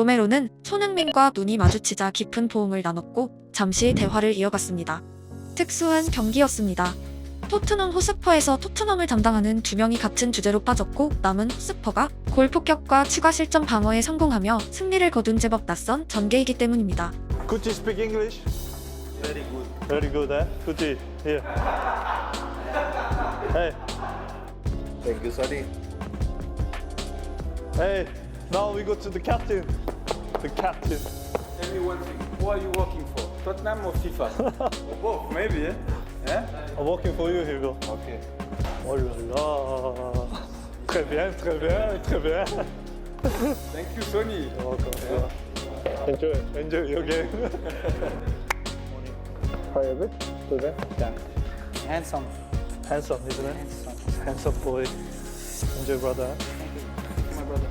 로메로는 손흥민과 눈이 마주치자 깊은 포옹을 나눴고 잠시 대화를 이어갔습니다. 특수한 경기였습니다. 토트넘 호스퍼에서 토트넘을 담당하는 두 명이 같은 주제로 빠졌고 남은 호스퍼가 골 폭격과 추가 실점 방어에 성공하며 승리를 거둔 제법 낯선 전개이기 때문입니다. Could you speak English? Very good. Very good, eh? Could you? Here. Hey, Thank you, Sonny. hey. Now we go to the captain. The captain. Tell me one thing. Who are you working for? Tottenham or FIFA? Or both, maybe, eh? Yeah? I'm working for you, Hugo. Okay. Oh là là. Très bien, très bien, très bien. Thank you, Sonny. Enjoy, enjoy your game. How are you? Today? Yeah. Handsome. Handsome, isn't it? Handsome. Handsome boy. Enjoy, brother. My brother.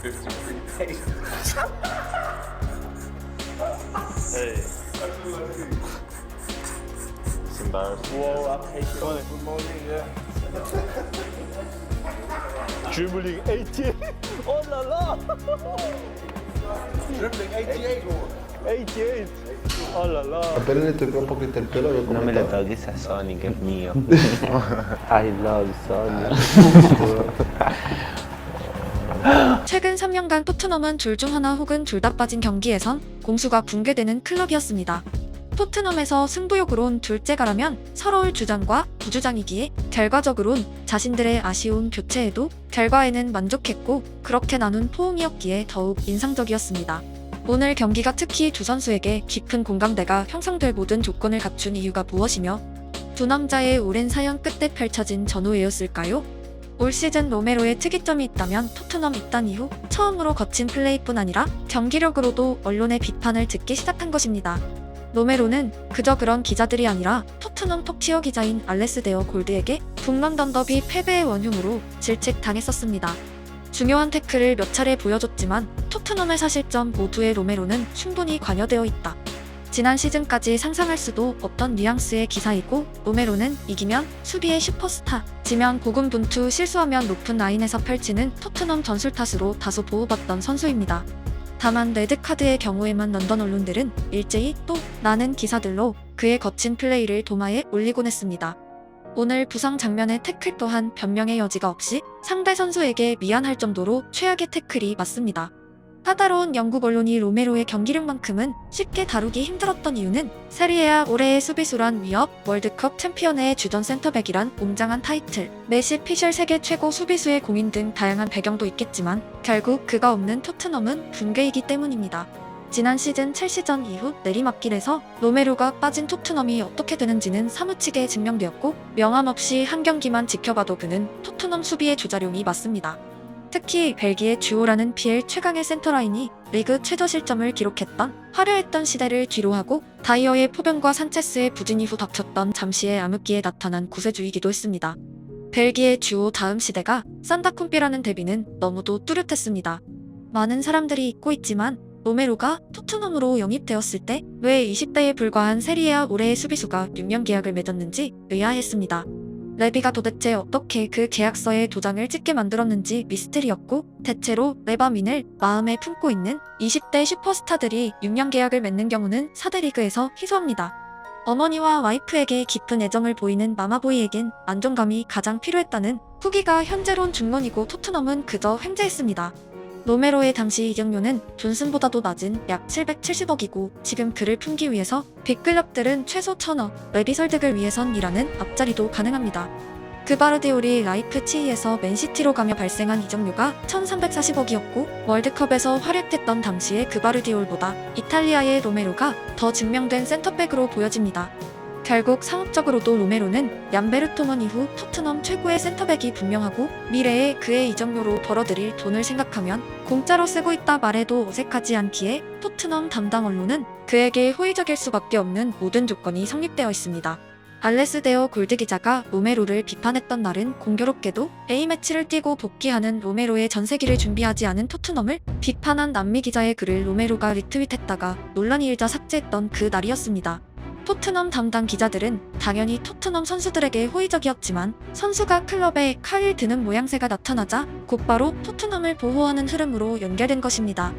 53. Hey. It's embarrassing. Whoa, I'm hating. Good morning, yeah. Dribbling 80. Oh la la. Dribbling 88 or 88. Oh la la. Appena le tocca un poquito il pelo, lo Non me lo commento. toques a Sony, che è mio. I love Sonny. 최근 3년간 토트넘은 둘 중 하나 혹은 둘 다 빠진 경기에선 공수가 붕괴되는 클럽이었습니다. 토트넘에서 승부욕으론 둘째가라면 서러울 주장과 부주장이기에 결과적으론 자신들의 아쉬운 교체에도 결과에는 만족했고 그렇게 나눈 포옹이었기에 더욱 인상적이었습니다. 오늘 경기가 특히 두 선수에게 깊은 공감대가 형성될 모든 조건을 갖춘 이유가 무엇이며 두 남자의 오랜 사연 끝에 펼쳐진 전후회였을까요? 올 시즌 로메로의 특이점이 있다면 토트넘 입단 이후 처음으로 거친 플레이뿐 아니라 경기력으로도 언론의 비판을 듣기 시작한 것입니다. 로메로는 그저 그런 기자들이 아니라 토트넘 톡치어 기자인 알레스데어 골드에게 북런던 더비 패배의 원흉으로 질책당했었습니다. 중요한 태클을 몇 차례 보여줬지만 토트넘의 사실점 모두에 로메로는 충분히 관여되어 있다. 지난 시즌까지 상상할 수도 없던 뉘앙스의 기사이고 로메로는 이기면 수비의 슈퍼스타, 지면 고군분투 실수하면 높은 라인에서 펼치는 토트넘 전술탓으로 다소 보호받던 선수입니다. 다만 레드카드의 경우에만 런던 언론들은 일제히 또 라는 기사들로 그의 거친 플레이를 도마에 올리곤 했습니다. 오늘 부상 장면의 태클 또한 변명의 여지가 없이 상대 선수에게 미안할 정도로 최악의 태클이 맞습니다. 까다로운 영국 언론이 로메로의 경기력만큼은 쉽게 다루기 힘들었던 이유는 세리에아 올해의 수비수란 위협, 월드컵 챔피언의 주전 센터백이란 웅장한 타이틀, 메시 피셜 세계 최고 수비수의 공인 등 다양한 배경도 있겠지만 결국 그가 없는 토트넘은 붕괴이기 때문입니다. 지난 시즌 첼시전 이후 내리막길에서 로메로가 빠진 토트넘이 어떻게 되는지는 사무치게 증명되었고 명함없이 한 경기만 지켜봐도 그는 토트넘 수비의 주자룡이 맞습니다. 특히 벨기에 주오라는 PL 최강의 센터라인이 리그 최저 실점을 기록했던 화려했던 시대를 뒤로하고 다이어의 포변과 산체스의 부진 이후 닥쳤던 잠시의 암흑기에 나타난 구세주이기도 했습니다. 벨기에 주오 다음 시대가 산다쿤비라는 데뷔는 너무도 뚜렷했습니다. 많은 사람들이 잊고 있지만 로메로가 토트넘으로 영입되었을 때 왜 20대에 불과한 세리에아 올해의 수비수가 6년 계약을 맺었는지 의아했습니다. 레비가 도대체 어떻게 그 계약서에 도장을 찍게 만들었는지 미스터리였고 대체로 레바민을 마음에 품고 있는 20대 슈퍼스타들이 6년 계약을 맺는 경우는 4대 리그에서 희소합니다. 어머니와 와이프에게 깊은 애정을 보이는 마마보이에겐 안정감이 가장 필요했다는 후기가 현재론 중론이고 토트넘은 그저 횡재했습니다. 로메로의 당시 이적료는 존슨보다도 낮은 약 770억이고 지금 그를 품기 위해서 빅클럽들은 최소 1000억, 레비 설득을 위해선 이라는 앞자리도 가능합니다. 그바르디올이 라이프치히에서 맨시티로 가며 발생한 이적료가 1340억이었고 월드컵에서 활약했던 당시의 그바르디올보다 이탈리아의 로메로가 더 증명된 센터백으로 보여집니다. 결국 상업적으로도 로메로는 얀베르토먼 이후 토트넘 최고의 센터백이 분명하고 미래에 그의 이적료로 벌어들일 돈을 생각하면 공짜로 쓰고 있다 말해도 어색하지 않기에 토트넘 담당 언론은 그에게 호의적일 수밖에 없는 모든 조건이 성립되어 있습니다. 알레스데어 골드 기자가 로메로를 비판했던 날은 공교롭게도 A매치를 뛰고 복귀하는 로메로의 전세기를 준비하지 않은 토트넘을 비판한 남미 기자의 글을 로메로가 리트윗했다가 논란이 일자 삭제했던 그 날이었습니다. 토트넘 담당 기자들은 당연히 토트넘 선수들에게 호의적이었지만 선수가 클럽에 칼을 드는 모양새가 나타나자 곧바로 토트넘을 보호하는 흐름으로 연결된 것입니다.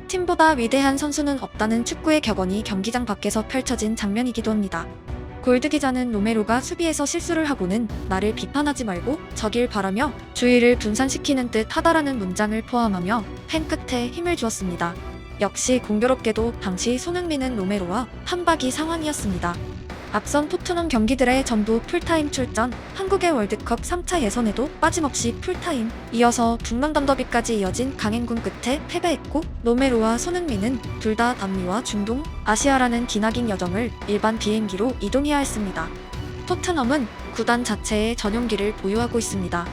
팀보다 위대한 선수는 없다는 축구의 격언이 경기장 밖에서 펼쳐진 장면이기도 합니다. 골드 기자는 로메로가 수비에서 실수를 하고는 나를 비판하지 말고 저길 바라며 주의를 분산시키는 듯 하다라는 문장을 포함하며 팬 끝에 힘을 주었습니다. 역시 공교롭게도 당시 손흥민은 로메로와 한박이 상황이었습니다. 앞선 토트넘 경기들의 전부 풀타임 출전, 한국의 월드컵 3차 예선에도 빠짐없이 풀타임, 이어서 북런던 더비까지 이어진 강행군 끝에 패배했고 로메로와 손흥민은 둘 다 남미와 중동, 아시아라는 기나긴 여정을 일반 비행기로 이동해야 했습니다. 토트넘은 구단 자체의 전용기를 보유하고 있습니다.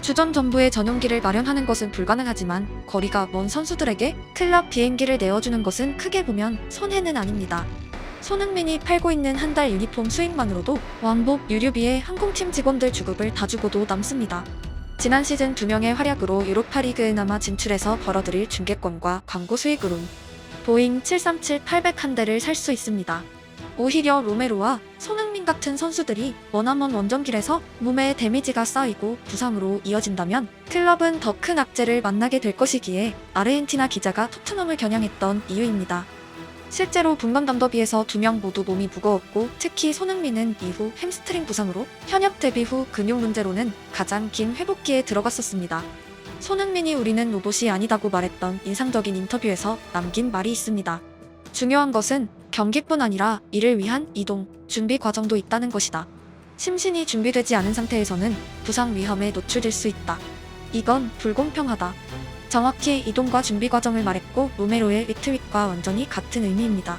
주전 전부의 전용기를 마련하는 것은 불가능하지만 거리가 먼 선수들에게 클럽 비행기를 내어주는 것은 크게 보면 손해는 아닙니다. 손흥민이 팔고 있는 한 달 유니폼 수익만으로도 왕복 유류비에 항공팀 직원들 주급을 다 주고도 남습니다. 지난 시즌 2명의 활약으로 유로파리그에나마 진출해서 벌어들일 중계권과 광고 수익으론 보잉 737-800한 대를 살 수 있습니다. 오히려 로메로와 손흥민 같은 선수들이 머나먼 원정길에서 몸에 데미지가 쌓이고 부상으로 이어진다면 클럽은 더 큰 악재를 만나게 될 것이기에 아르헨티나 기자가 토트넘을 겨냥했던 이유입니다. 실제로 북런던 더비에서 2명 모두 몸이 무거웠고 특히 손흥민은 이후 햄스트링 부상으로 현역 데뷔 후 근육 문제로는 가장 긴 회복기에 들어갔었습니다. 손흥민이 우리는 로봇이 아니다고 말했던 인상적인 인터뷰에서 남긴 말이 있습니다. 중요한 것은 경기뿐 아니라 이를 위한 이동, 준비 과정도 있다는 것이다. 심신이 준비되지 않은 상태에서는 부상 위험에 노출될 수 있다. 이건 불공평하다. 정확히 이동과 준비 과정을 말했고 로메로의 리트윗과 완전히 같은 의미입니다.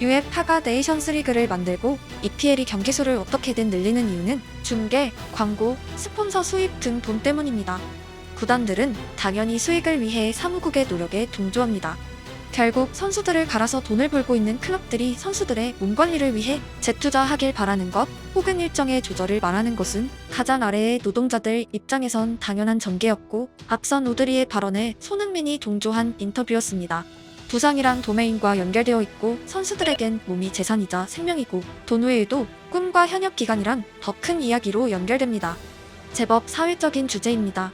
UEFA가 네이션스 리그를 만들고 EPL이 경기수를 어떻게든 늘리는 이유는 중계, 광고, 스폰서 수입 등 돈 때문입니다. 구단들은 당연히 수익을 위해 사무국의 노력에 동조합니다. 결국 선수들을 갈아서 돈을 벌고 있는 클럽들이 선수들의 몸 관리를 위해 재투자하길 바라는 것, 혹은 일정의 조절을 말하는 것은 가장 아래의 노동자들 입장에선 당연한 전개였고 앞선 오드리의 발언에 손흥민이 동조한 인터뷰였습니다. 부상이란 도메인과 연결되어 있고 선수들에겐 몸이 재산이자 생명이고 돈 외에도 꿈과 현역 기간이란 더 큰 이야기로 연결됩니다. 제법 사회적인 주제입니다.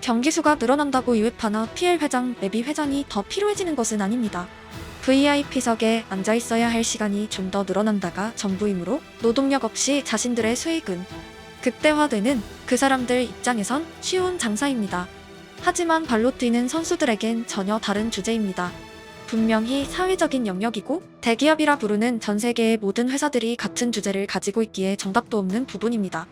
경기수가 늘어난다고 UEFA나 PL 회장, 레비 회장이 더 필요해지는 것은 아닙니다. VIP석에 앉아있어야 할 시간이 좀 더 늘어난다가 전부이므로 노동력 없이 자신들의 수익은 극대화되는 그 사람들 입장에선 쉬운 장사입니다. 하지만 발로 뛰는 선수들에겐 전혀 다른 주제입니다. 분명히 사회적인 영역이고 대기업이라 부르는 전 세계의 모든 회사들이 같은 주제를 가지고 있기에 정답도 없는 부분입니다.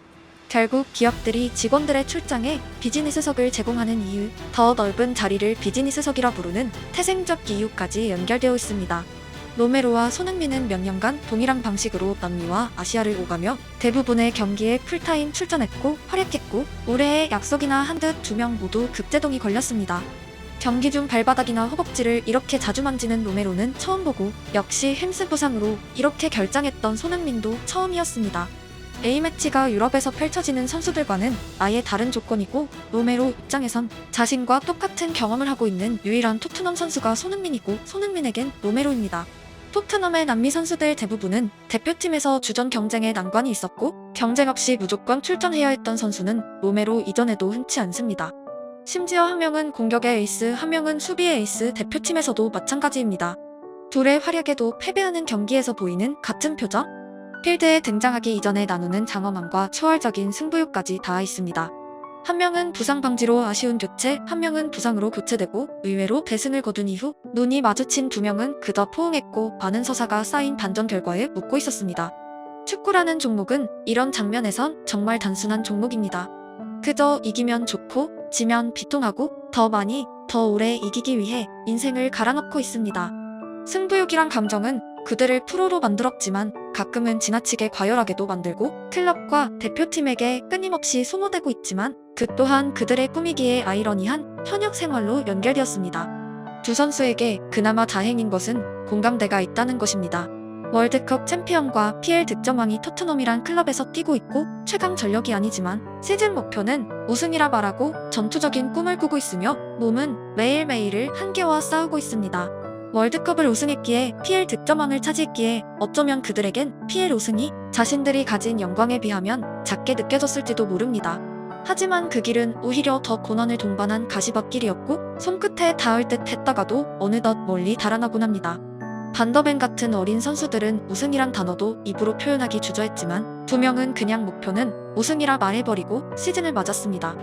결국 기업들이 직원들의 출장에 비즈니스석을 제공하는 이유, 더 넓은 자리를 비즈니스석이라 부르는 태생적 이유까지 연결되어 있습니다. 로메로와 손흥민은 몇 년간 동일한 방식으로 남미와 아시아를 오가며 대부분의 경기에 풀타임 출전했고 활약했고 올해의 약속이나 한 듯 2명 모두 급제동이 걸렸습니다. 경기 중 발바닥이나 허벅지를 이렇게 자주 만지는 로메로는 처음 보고 역시 햄스 부상으로 이렇게 결장했던 손흥민도 처음이었습니다. A매치가 유럽에서 펼쳐지는 선수들과는 아예 다른 조건이고 로메로 입장에선 자신과 똑같은 경험을 하고 있는 유일한 토트넘 선수가 손흥민이고 손흥민에겐 로메로입니다. 토트넘의 남미 선수들 대부분은 대표팀에서 주전 경쟁에 난관이 있었고 경쟁 없이 무조건 출전해야 했던 선수는 로메로 이전에도 흔치 않습니다. 심지어 한 명은 공격의 에이스, 한 명은 수비의 에이스, 대표팀에서도 마찬가지입니다. 둘의 활약에도 패배하는 경기에서 보이는 같은 표정? 필드에 등장하기 이전에 나누는 장엄함과 초월적인 승부욕까지 닿아 있습니다. 한 명은 부상 방지로 아쉬운 교체, 한 명은 부상으로 교체되고 의외로 대승을 거둔 이후 눈이 마주친 2명은 그저 포옹했고 많은 서사가 쌓인 반전 결과에 묻고 있었습니다. 축구라는 종목은 이런 장면에선 정말 단순한 종목입니다. 그저 이기면 좋고 지면 비통하고 더 많이, 더 오래 이기기 위해 인생을 갈아넣고 있습니다. 승부욕이란 감정은 그들을 프로로 만들었지만 가끔은 지나치게 과열하게도 만들고 클럽과 대표팀에게 끊임없이 소모되고 있지만 그 또한 그들의 꿈이기에 아이러니한 현역 생활로 연결되었습니다. 두 선수에게 그나마 다행인 것은 공감대가 있다는 것입니다. 월드컵 챔피언과 PL 득점왕이 토트넘이란 클럽에서 뛰고 있고 최강 전력이 아니지만 시즌 목표는 우승이라 말하고 전투적인 꿈을 꾸고 있으며 몸은 매일매일을 한계와 싸우고 있습니다. 월드컵을 우승했기에 PL 득점왕을 차지했기에 어쩌면 그들에겐 PL 우승이 자신들이 가진 영광에 비하면 작게 느껴졌을지도 모릅니다. 하지만 그 길은 오히려 더 고난을 동반한 가시밭길이었고 손끝에 닿을 듯 했다가도 어느덧 멀리 달아나곤 합니다. 반더벤 같은 어린 선수들은 우승이란 단어도 입으로 표현하기 주저했지만 두 명은 그냥 목표는 우승이라 말해버리고 시즌을 맞았습니다.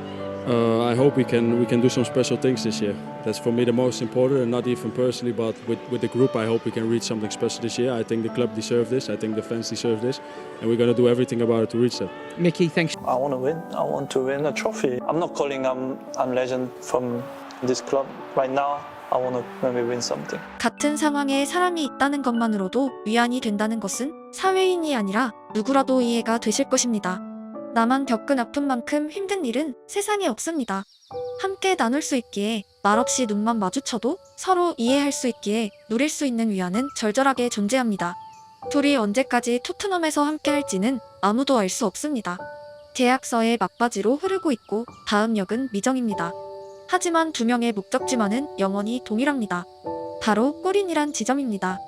I hope we can do some special things this year. That's for me the most important, and not even personally, but with the group, I hope we can reach something special this year. I think the club deserves this. I think the fans deserve this, and we're going to do everything about it to reach that. Mickey, thanks. I want to win. I want to win a trophy. I'm not calling I'm legend from this club right now. I want to maybe win something. 같은 상황에 사람이 있다는 것만으로도 위안이 된다는 것은 사회인이 아니라 누구라도 이해가 되실 것입니다. 나만 겪은 아픔만큼 힘든 일은 세상에 없습니다. 함께 나눌 수 있기에 말없이 눈만 마주쳐도 서로 이해할 수 있기에 누릴 수 있는 위안은 절절하게 존재합니다. 둘이 언제까지 토트넘에서 함께 할지는 아무도 알 수 없습니다. 계약서에 막바지로 흐르고 있고 다음 역은 미정입니다. 하지만 두 명의 목적지만은 영원히 동일합니다. 바로 골인이란 지점입니다.